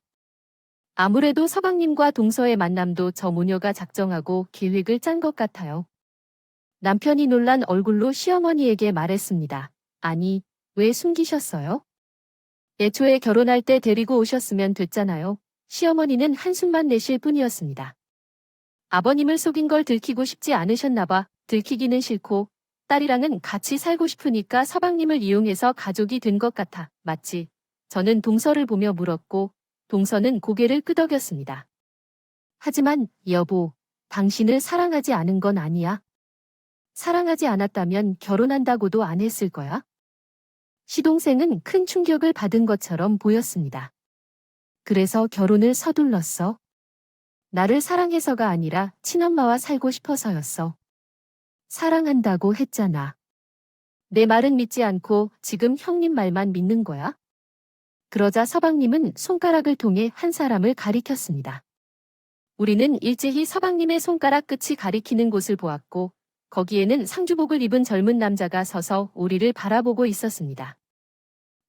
아무래도 서방님과 동서의 만남도 저 모녀가 작정하고 계획을 짠 것 같아요. 남편이 놀란 얼굴로 시어머니에게 말했습니다. 아니, 왜 숨기셨어요? 애초에 결혼할 때 데리고 오셨으면 됐잖아요. 시어머니는 한숨만 내실 뿐이었습니다. 아버님을 속인 걸 들키고 싶지 않으셨나 봐. 들키기는 싫고 딸이랑은 같이 살고 싶으니까 서방님을 이용해서 가족이 된 것 같아. 맞지? 저는 동서를 보며 물었고 동서는 고개를 끄덕였습니다. 하지만 여보, 당신을 사랑하지 않은 건 아니야. 사랑하지 않았다면 결혼한다고도 안 했을 거야. 시동생은 큰 충격을 받은 것처럼 보였습니다. 그래서 결혼을 서둘렀어. 나를 사랑해서가 아니라 친엄마와 살고 싶어서였어. 사랑한다고 했잖아. 내 말은 믿지 않고 지금 형님 말만 믿는 거야? 그러자 서방님은 손가락을 통해 한 사람을 가리켰습니다. 우리는 일제히 서방님의 손가락 끝이 가리키는 곳을 보았고 거기에는 상주복을 입은 젊은 남자가 서서 우리를 바라보고 있었습니다.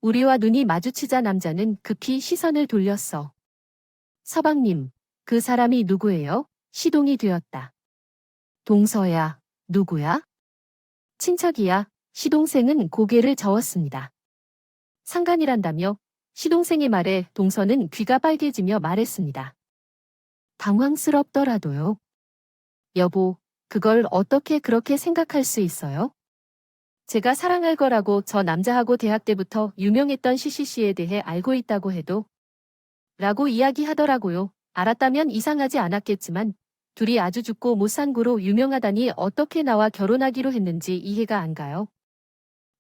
우리와 눈이 마주치자 남자는 급히 시선을 돌렸어. 서방님, 그 사람이 누구예요? 시동이 되었다. 동서야, 누구야? 친척이야. 시동생은 고개를 저었습니다. 상간이란다며 시동생의 말에 동서는 귀가 빨개지며 말했습니다. 당황스럽더라도요. 여보, 그걸 어떻게 그렇게 생각할 수 있어요? 제가 사랑할 거라고 저 남자하고 대학 때부터 유명했던 CCC에 대해 알고 있다고 해도 라고 이야기하더라고요. 알았다면 이상하지 않았겠지만 둘이 아주 죽고 못 산 고로 유명하다니 어떻게 나와 결혼하기로 했는지 이해가 안 가요.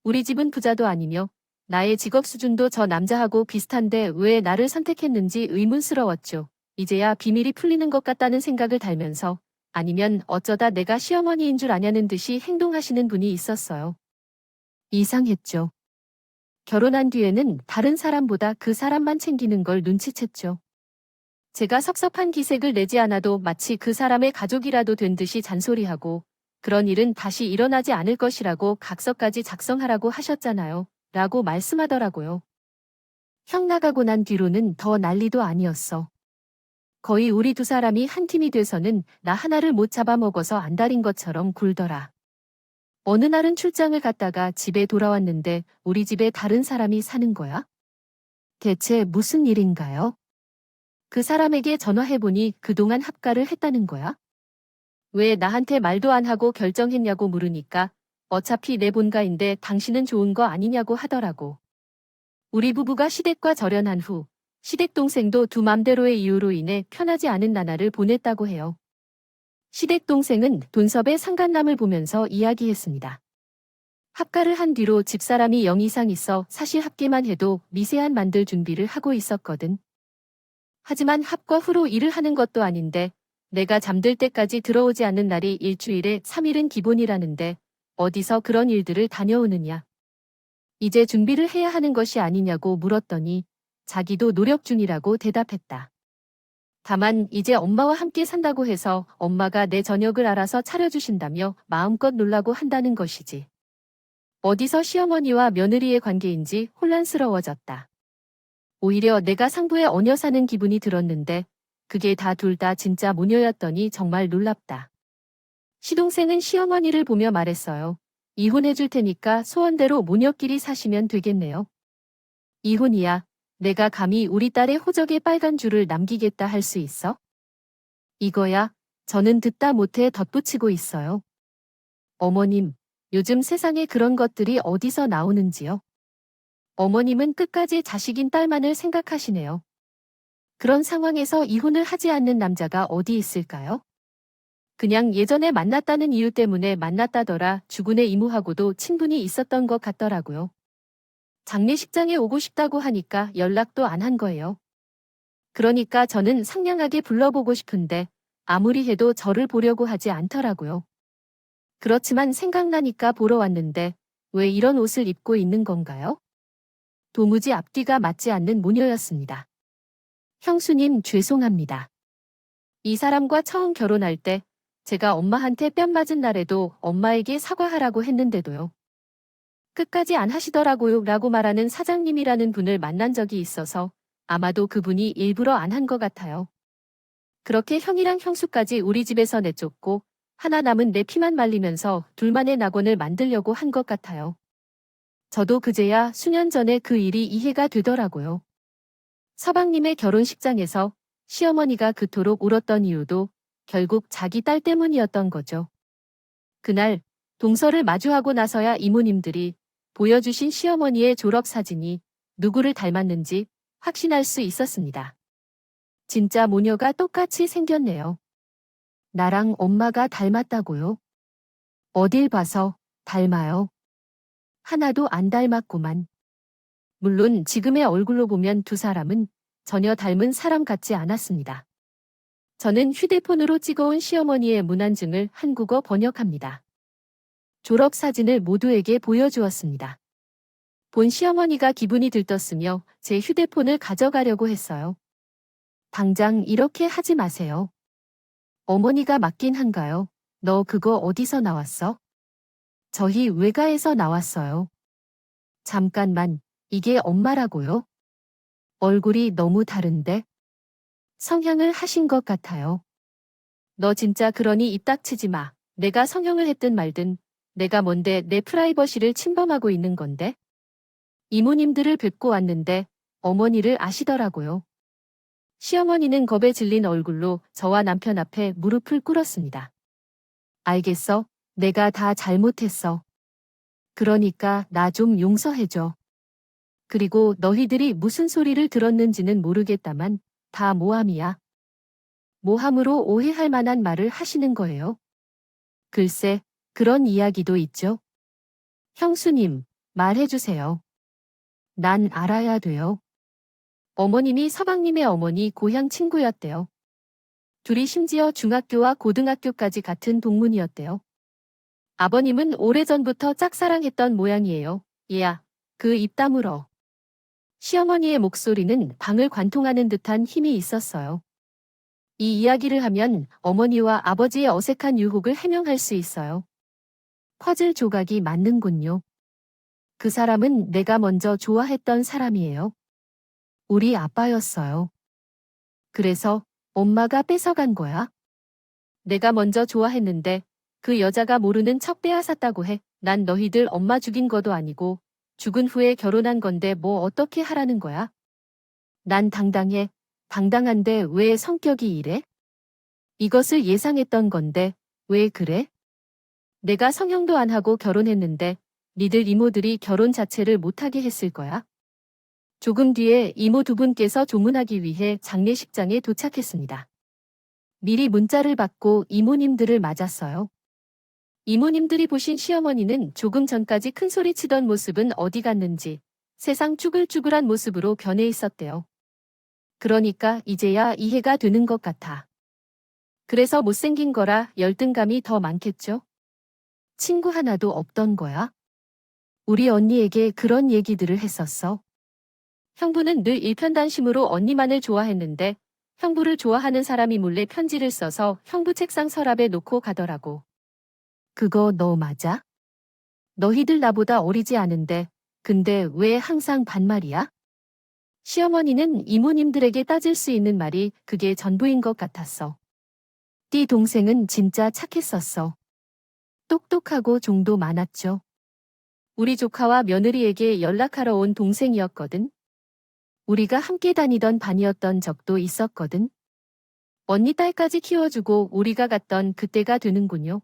우리 집은 부자도 아니며 나의 직업 수준도 저 남자하고 비슷한데 왜 나를 선택했는지 의문스러웠죠. 이제야 비밀이 풀리는 것 같다는 생각을 달면서 아니면 어쩌다 내가 시어머니인 줄 아냐는 듯이 행동하시는 분이 있었어요. 이상했죠. 결혼한 뒤에는 다른 사람보다 그 사람만 챙기는 걸 눈치챘죠. 제가 섭섭한 기색을 내지 않아도 마치 그 사람의 가족이라도 된 듯이 잔소리하고 그런 일은 다시 일어나지 않을 것이라고 각서까지 작성하라고 하셨잖아요. 라고 말씀하더라고요. 형 나가고 난 뒤로는 더 난리도 아니었어. 거의 우리 두 사람이 한 팀이 돼서는 나 하나를 못 잡아먹어서 안달인 것처럼 굴더라. 어느 날은 출장을 갔다가 집에 돌아왔는데 우리 집에 다른 사람이 사는 거야? 대체 무슨 일인가요? 그 사람에게 전화해보니 그동안 합가를 했다는 거야? 왜 나한테 말도 안 하고 결정했냐고 물으니까 어차피 내 본가인데 당신은 좋은 거 아니냐고 하더라고. 우리 부부가 시댁과 절연한 후 시댁 동생도 두 맘대로의 이유로 인해 편하지 않은 나날을 보냈다고 해요. 시댁 동생은 돈섭의 상간남을 보면서 이야기했습니다. 합가를 한 뒤로 집사람이 0 이상 있어 사실 합계만 해도 미세한 만들 준비를 하고 있었거든. 하지만 합과 후로 일을 하는 것도 아닌데 내가 잠들 때까지 들어오지 않는 날이 일주일에 3일은 기본이라는데 어디서 그런 일들을 다녀오느냐. 이제 준비를 해야 하는 것이 아니냐고 물었더니 자기도 노력 중이라고 대답했다. 다만 이제 엄마와 함께 산다고 해서 엄마가 내 저녁을 알아서 차려주신다며 마음껏 놀라고 한다는 것이지. 어디서 시어머니와 며느리의 관계인지 혼란스러워졌다. 오히려 내가 상부에 얹혀 사는 기분이 들었는데 그게 다 둘 다 진짜 모녀였더니 정말 놀랍다. 시동생은 시어머니를 보며 말했어요. 이혼해줄 테니까 소원대로 모녀끼리 사시면 되겠네요. 이혼이야. 내가 감히 우리 딸의 호적에 빨간 줄을 남기겠다 할 수 있어? 이거야. 저는 듣다 못해 덧붙이고 있어요. 어머님, 요즘 세상에 그런 것들이 어디서 나오는지요? 어머님은 끝까지 자식인 딸만을 생각하시네요. 그런 상황에서 이혼을 하지 않는 남자가 어디 있을까요? 그냥 예전에 만났다는 이유 때문에 만났다더라 주군의 이모하고도 친분이 있었던 것 같더라고요. 장례식장에 오고 싶다고 하니까 연락도 안 한 거예요. 그러니까 저는 상냥하게 불러보고 싶은데 아무리 해도 저를 보려고 하지 않더라고요. 그렇지만 생각나니까 보러 왔는데 왜 이런 옷을 입고 있는 건가요? 도무지 앞뒤가 맞지 않는 모녀였습니다. 형수님 죄송합니다. 이 사람과 처음 결혼할 때 제가 엄마한테 뺨 맞은 날에도 엄마에게 사과하라고 했는데도요. 끝까지 안 하시더라고요 라고 말하는 사장님이라는 분을 만난 적이 있어서 아마도 그분이 일부러 안 한 것 같아요. 그렇게 형이랑 형수까지 우리 집에서 내쫓고 하나 남은 내 피만 말리면서 둘만의 낙원을 만들려고 한 것 같아요. 저도 그제야 수년 전에 그 일이 이해가 되더라고요. 서방님의 결혼식장에서 시어머니가 그토록 울었던 이유도 결국 자기 딸 때문이었던 거죠. 그날 동서를 마주하고 나서야 이모님들이 보여주신 시어머니의 졸업사진이 누구를 닮았는지 확신할 수 있었습니다. 진짜 모녀가 똑같이 생겼네요. 나랑 엄마가 닮았다고요? 어딜 봐서 닮아요? 하나도 안 닮았구만. 물론 지금의 얼굴로 보면 두 사람은 전혀 닮은 사람 같지 않았습니다. 저는 휴대폰으로 찍어온 시어머니의 문안증을 한국어 번역합니다. 졸업사진을 모두에게 보여주었습니다. 본 시어머니가 기분이 들떴으며 제 휴대폰을 가져가려고 했어요. 당장 이렇게 하지 마세요. 어머니가 맞긴 한가요? 너 그거 어디서 나왔어? 저희 외가에서 나왔어요. 잠깐만, 이게 엄마라고요? 얼굴이 너무 다른데? 성형을 하신 것 같아요. 너 진짜 그러니 입 닥치지 마. 내가 성형을 했든 말든 내가 뭔데 내 프라이버시를 침범하고 있는 건데? 이모님들을 뵙고 왔는데 어머니를 아시더라고요. 시어머니는 겁에 질린 얼굴로 저와 남편 앞에 무릎을 꿇었습니다. 알겠어. 내가 다 잘못했어. 그러니까 나 좀 용서해줘. 그리고 너희들이 무슨 소리를 들었는지는 모르겠다만 다 모함이야. 모함으로 오해할 만한 말을 하시는 거예요. 글쎄, 그런 이야기도 있죠. 형수님, 말해주세요. 난 알아야 돼요. 어머님이 서방님의 어머니 고향 친구였대요. 둘이 심지어 중학교와 고등학교까지 같은 동문이었대요. 아버님은 오래전부터 짝사랑했던 모양이에요. 얘야, 그 입 다물어. 시어머니의 목소리는 방을 관통하는 듯한 힘이 있었어요. 이 이야기를 하면 어머니와 아버지의 어색한 유혹을 해명할 수 있어요. 퍼즐 조각이 맞는군요. 그 사람은 내가 먼저 좋아했던 사람이에요. 우리 아빠였어요. 그래서 엄마가 뺏어간 거야? 내가 먼저 좋아했는데 그 여자가 모르는 척 빼앗았다고 해. 난 너희들 엄마 죽인 것도 아니고 죽은 후에 결혼한 건데 뭐 어떻게 하라는 거야? 난 당당해. 당당한데 왜 성격이 이래? 이것을 예상했던 건데 왜 그래? 내가 성형도 안 하고 결혼했는데 니들 이모들이 결혼 자체를 못하게 했을 거야? 조금 뒤에 이모 두 분께서 조문하기 위해 장례식장에 도착했습니다. 미리 문자를 받고 이모님들을 맞았어요. 이모님들이 보신 시어머니는 조금 전까지 큰 소리 치던 모습은 어디 갔는지 세상 쭈글쭈글한 모습으로 변해 있었대요. 그러니까 이제야 이해가 되는 것 같아. 그래서 못생긴 거라 열등감이 더 많겠죠? 친구 하나도 없던 거야? 우리 언니에게 그런 얘기들을 했었어. 형부는 늘 일편단심으로 언니만을 좋아했는데 형부를 좋아하는 사람이 몰래 편지를 써서 형부 책상 서랍에 놓고 가더라고. 그거 너 맞아? 너희들 나보다 어리지 않은데 근데 왜 항상 반말이야? 시어머니는 이모님들에게 따질 수 있는 말이 그게 전부인 것 같았어. 네 동생은 진짜 착했었어. 똑똑하고 종도 많았죠. 우리 조카와 며느리에게 연락하러 온 동생이었거든. 우리가 함께 다니던 반이었던 적도 있었거든. 언니 딸까지 키워주고 우리가 갔던 그때가 되는군요.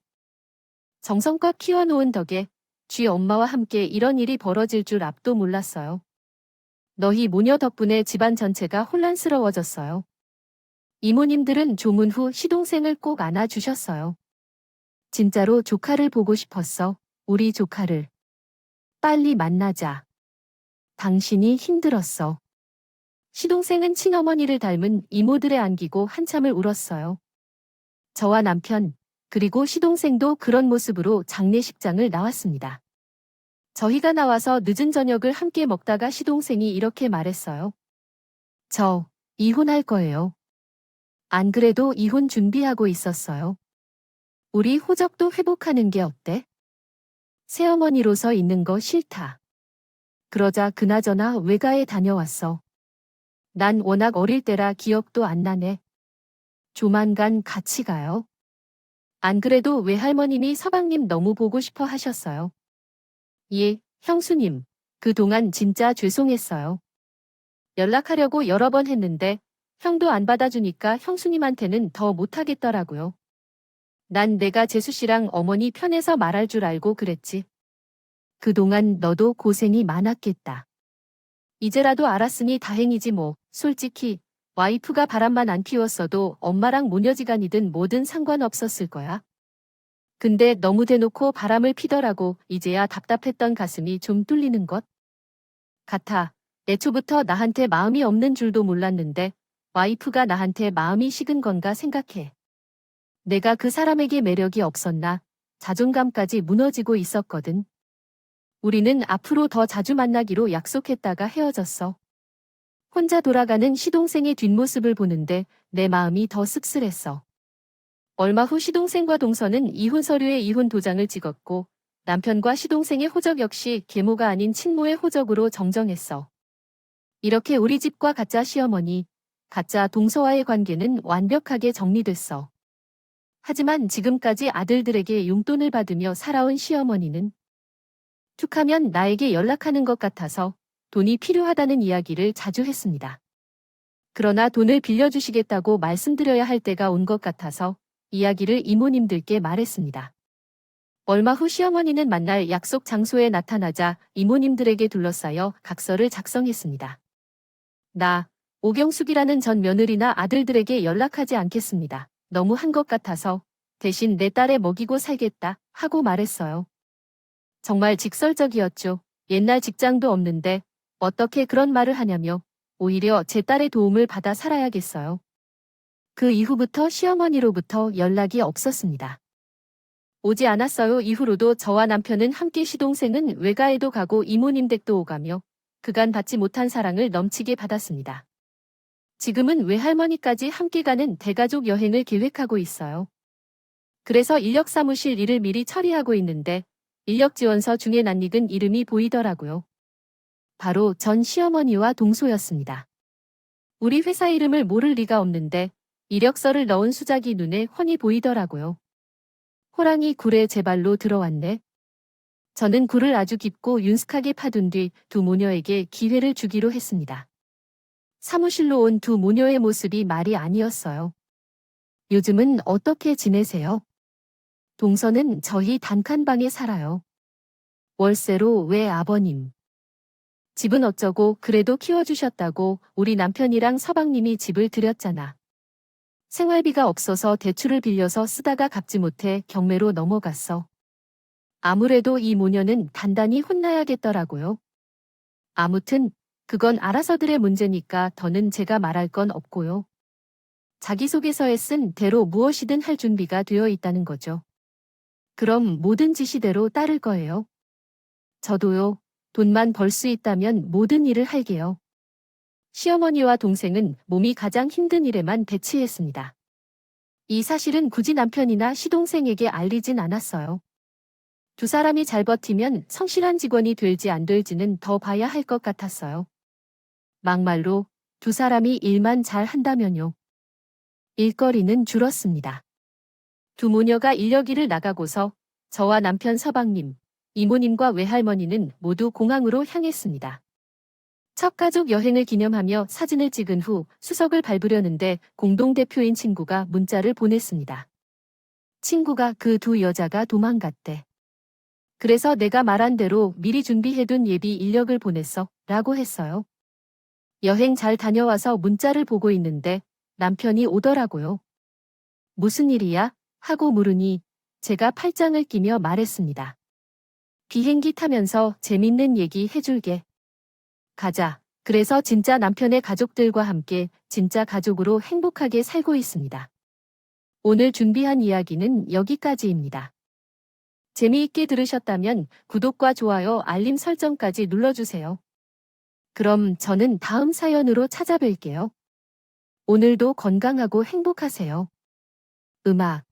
정성껏 키워놓은 덕에 쥐 엄마와 함께 이런 일이 벌어질 줄 앞도 몰랐어요. 너희 모녀 덕분에 집안 전체가 혼란스러워졌어요. 이모님들은 조문 후 시동생을 꼭 안아주셨어요. 진짜로 조카를 보고 싶었어. 우리 조카를. 빨리 만나자. 당신이 힘들었어. 시동생은 친어머니를 닮은 이모들에 안기고 한참을 울었어요. 저와 남편, 그리고 시동생도 그런 모습으로 장례식장을 나왔습니다. 저희가 나와서 늦은 저녁을 함께 먹다가 시동생이 이렇게 말했어요. 저 이혼할 거예요. 안 그래도 이혼 준비하고 있었어요. 우리 호적도 회복하는 게 어때? 새어머니로서 있는 거 싫다. 그러자 그나저나 외가에 다녀왔어. 난 워낙 어릴 때라 기억도 안 나네. 조만간 같이 가요. 안 그래도 외할머님이 서방님 너무 보고 싶어 하셨어요. 예, 형수님. 그동안 진짜 죄송했어요. 연락하려고 여러 번 했는데 형도 안 받아주니까 형수님한테는 더 못하겠더라고요. 난 내가 재수 씨랑 어머니 편에서 말할 줄 알고 그랬지. 그동안 너도 고생이 많았겠다. 이제라도 알았으니 다행이지 뭐. 솔직히 와이프가 바람만 안 피웠어도 엄마랑 모녀지간이든 뭐든 상관없었을 거야. 근데 너무 대놓고 바람을 피더라고. 이제야 답답했던 가슴이 좀 뚫리는 것 같아. 애초부터 나한테 마음이 없는 줄도 몰랐는데 와이프가 나한테 마음이 식은 건가 생각해. 내가 그 사람에게 매력이 없었나? 자존감까지 무너지고 있었거든. 우리는 앞으로 더 자주 만나기로 약속했다가 헤어졌어. 혼자 돌아가는 시동생의 뒷모습을 보는데 내 마음이 더 씁쓸했어. 얼마 후 시동생과 동서는 이혼 서류에 이혼 도장을 찍었고 남편과 시동생의 호적 역시 계모가 아닌 친모의 호적으로 정정했어. 이렇게 우리 집과 가짜 시어머니, 가짜 동서와의 관계는 완벽하게 정리됐어. 하지만 지금까지 아들들에게 용돈을 받으며 살아온 시어머니는 툭하면 나에게 연락하는 것 같아서 돈이 필요하다는 이야기를 자주 했습니다. 그러나 돈을 빌려주시겠다고 말씀드려야 할 때가 온 것 같아서 이야기를 이모님들께 말했습니다. 얼마 후 시어머니는 만날 약속 장소에 나타나자 이모님들에게 둘러싸여 각서를 작성했습니다. 나, 오경숙이라는 전 며느리나 아들들에게 연락하지 않겠습니다. 너무 한 것 같아서 대신 내 딸에 먹이고 살겠다 하고 말했어요. 정말 직설적이었죠. 옛날 직장도 없는데 어떻게 그런 말을 하냐며 오히려 제 딸의 도움을 받아 살아야겠어요. 그 이후부터 시어머니로부터 연락이 없었습니다. 오지 않았어요. 이후로도 저와 남편은 함께 시동생은 외가에도 가고 이모님 댁도 오가며 그간 받지 못한 사랑을 넘치게 받았습니다. 지금은 외할머니까지 함께 가는 대가족 여행을 계획하고 있어요. 그래서 인력사무실 일을 미리 처리하고 있는데 인력지원서 중에 낯익은 이름이 보이더라고요. 바로 전 시어머니와 동소였습니다. 우리 회사 이름을 모를 리가 없는데 이력서를 넣은 수작이 눈에 훤히 보이더라고요. 호랑이 굴에 제 발로 들어왔네. 저는 굴을 아주 깊고 윤숙하게 파둔 뒤 두 모녀에게 기회를 주기로 했습니다. 사무실로 온 두 모녀의 모습이 말이 아니었어요. 요즘은 어떻게 지내세요? 동서는 저희 단칸방에 살아요. 월세로 왜 아버님? 집은 어쩌고 그래도 키워주셨다고 우리 남편이랑 서방님이 집을 들였잖아. 생활비가 없어서 대출을 빌려서 쓰다가 갚지 못해 경매로 넘어갔어. 아무래도 이 모녀는 단단히 혼나야겠더라고요. 아무튼 그건 알아서들의 문제니까 더는 제가 말할 건 없고요. 자기소개서에 쓴 대로 무엇이든 할 준비가 되어 있다는 거죠. 그럼 모든 지시대로 따를 거예요. 저도요. 돈만 벌 수 있다면 모든 일을 할게요. 시어머니와 동생은 몸이 가장 힘든 일에만 대치했습니다. 이 사실은 굳이 남편이나 시동생에게 알리진 않았어요. 두 사람이 잘 버티면 성실한 직원이 될지 안 될지는 더 봐야 할 것 같았어요. 막말로 두 사람이 일만 잘 한다면요. 일거리는 줄었습니다. 두 모녀가 인력일을 나가고서 저와 남편 서방님, 이모님과 외할머니는 모두 공항으로 향했습니다. 첫 가족 여행을 기념하며 사진을 찍은 후 수석을 밟으려는데 공동대표인 친구가 문자를 보냈습니다. 친구가 그 두 여자가 도망갔대. 그래서 내가 말한 대로 미리 준비해둔 예비 인력을 보냈어 라고 했어요. 여행 잘 다녀와서 문자를 보고 있는데 남편이 오더라고요. 무슨 일이야? 하고 물으니 제가 팔짱을 끼며 말했습니다. 비행기 타면서 재밌는 얘기 해줄게. 가자. 그래서 진짜 남편의 가족들과 함께 진짜 가족으로 행복하게 살고 있습니다. 오늘 준비한 이야기는 여기까지입니다. 재미있게 들으셨다면 구독과 좋아요, 알림 설정까지 눌러주세요. 그럼 저는 다음 사연으로 찾아뵐게요. 오늘도 건강하고 행복하세요. 음악